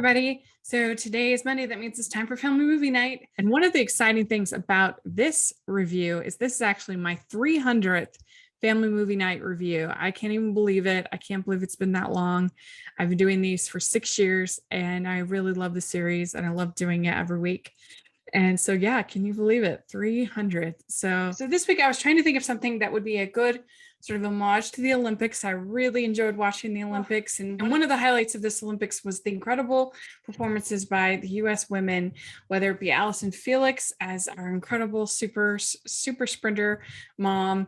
everybody. So today is Monday. That means it's time for family movie night. And one of the exciting things about this review is this is actually my 300th family movie night review. I can't even believe it. I can't believe it's been that long. I've been doing these for 6 years and I really love the series and I love doing it every week. And so, yeah, can you believe it? 300. So this week I was trying to think of something that would be a good sort of homage to the Olympics. I really enjoyed watching the Olympics. And one of the highlights of this Olympics was the incredible performances by the US women, whether it be Allison Felix as our incredible super sprinter mom,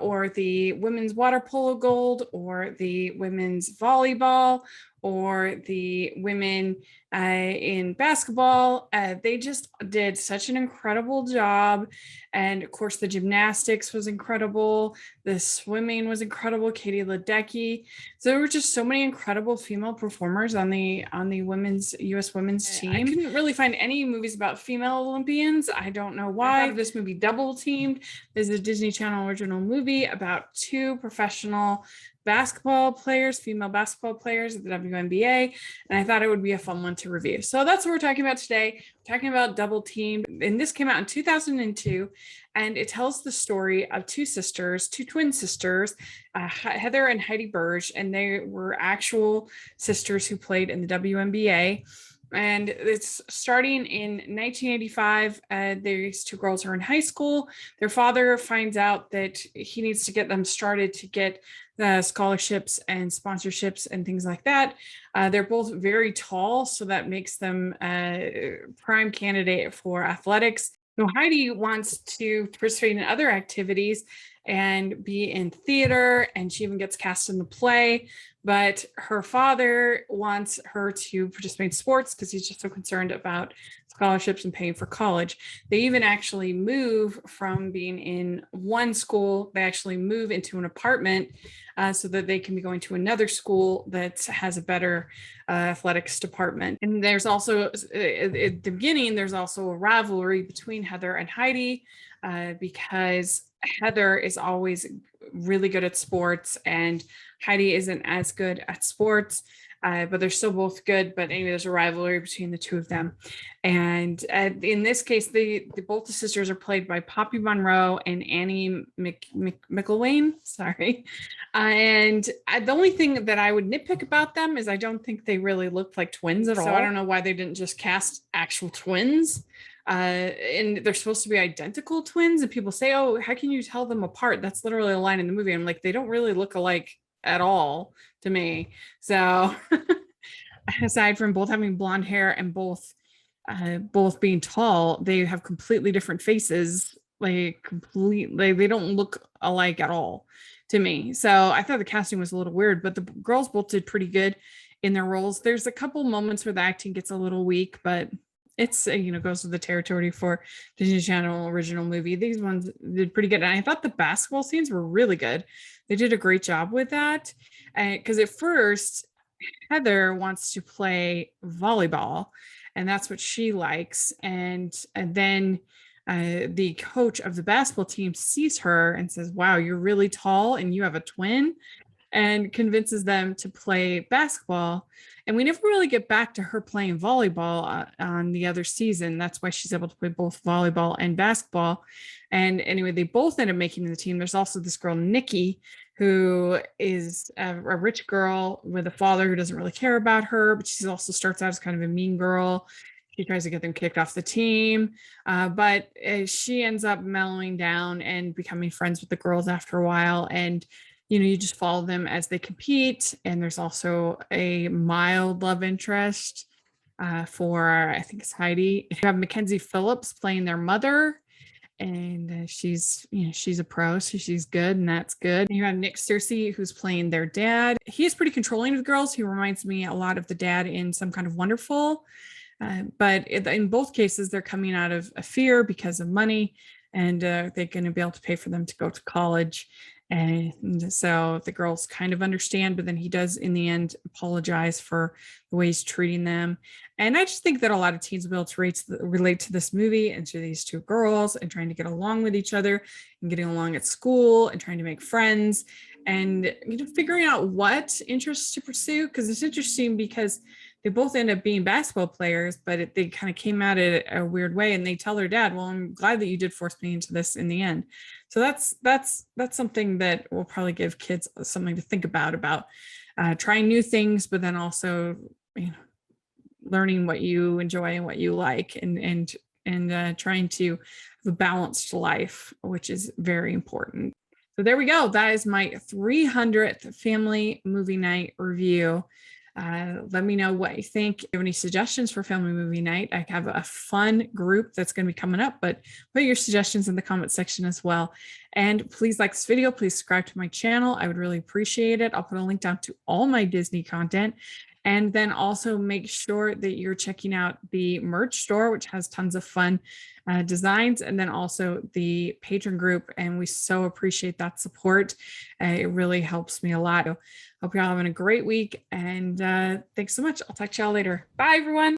or the women's water polo gold, or the women's volleyball, or the women in basketball. They just did such an incredible job. And of course, the gymnastics was incredible. The swimming was incredible. Katie Ledecky. So there were just so many incredible female performers on the women's US women's team. I couldn't really find any movies about female Olympians. I don't know why. I thought of this movie Double Teamed. This is a Disney Channel original movie about two professional basketball players, female basketball players at the WNBA, and I thought it would be a fun one to review. So that's what we're talking about today. We're talking about Double Teamed, and this came out in 2002, and it tells the story of two twin sisters, Heather and Heidi Burge, and they were actual sisters who played in the WNBA. And it's starting in 1985. These two girls are in high school. Their father finds out that he needs to get them started to get the scholarships and sponsorships and things like that. They're both very tall, so that makes them a prime candidate for athletics. So Heidi wants to participate in other activities and be in theater, and she even gets cast in the play. But her father wants her to participate in sports because he's just so concerned about scholarships and paying for college. They even actually move from being in one school. They actually move into an apartment so that they can be going to another school that has a better athletics department. And there's also, at the beginning, there's also a rivalry between Heather and Heidi because Heather is always really good at sports and Heidi isn't as good at sports, but they're still both good. But anyway, there's a rivalry between the two of them. And in this case, both the sisters are played by Poppy Monroe and Annie McIlwain. Sorry. And the only thing that I would nitpick about them is I don't think they really look like twins at all. So I don't know why they didn't just cast actual twins. And they're supposed to be identical twins, and people say, oh, how can you tell them apart? That's literally a line in the movie. I'm like, they don't really look alike at all to me. So aside from both having blonde hair and both being tall, they have completely different faces. They don't look alike at all to me. So I thought the casting was a little weird, but the girls both did pretty good in their roles. There's a couple moments where the acting gets a little weak, but it's goes with the territory for Disney Channel original movie. These ones did pretty good, and I thought the basketball scenes were really good. They did a great job with that, because at first Heather wants to play volleyball, and that's what she likes, and then the coach of the basketball team sees her and says, "Wow, you're really tall, and you have a twin." And convinces them to play basketball. And we never really get back to her playing volleyball on the other season. That's why she's able to play both volleyball and basketball. And anyway, they both end up making the team. There's also this girl, Nikki, who is a rich girl with a father who doesn't really care about her, but she also starts out as kind of a mean girl. She tries to get them kicked off the team, but she ends up mellowing down and becoming friends with the girls after a while. And you just follow them as they compete. And there's also a mild love interest for, I think it's Heidi. You have Mackenzie Phillips playing their mother. And she's a pro, so she's good, and that's good. And you have Nick Searcy, who's playing their dad. He's pretty controlling of the girls. He reminds me a lot of the dad in Some Kind of Wonderful. But in both cases, they're coming out of a fear because of money, and they're going to be able to pay for them to go to college. And so the girls kind of understand, but then he does in the end apologize for the way he's treating them. And I just think that a lot of teens will be able to relate to this movie and to these two girls and trying to get along with each other and getting along at school and trying to make friends and figuring out what interests to pursue. Because it's interesting because they both end up being basketball players, but they kind of came at it a weird way. And they tell their dad, well, I'm glad that you did force me into this in the end. So that's something that will probably give kids something to think about trying new things, but then also, learning what you enjoy and what you like, and trying to have a balanced life, which is very important. So there we go. That is my 300th family movie night review. Let me know what you think. If you have any suggestions for family movie night, I have a fun group that's going to be coming up, but put your suggestions in the comment section as well. And please like this video. Please subscribe to my channel. I would really appreciate it. I'll put a link down to all my Disney content. And then also make sure that you're checking out the merch store, which has tons of fun designs, and then also the patron group. And we so appreciate that support. It really helps me a lot. So hope you're all having a great week. And thanks so much. I'll talk to y'all later. Bye, everyone.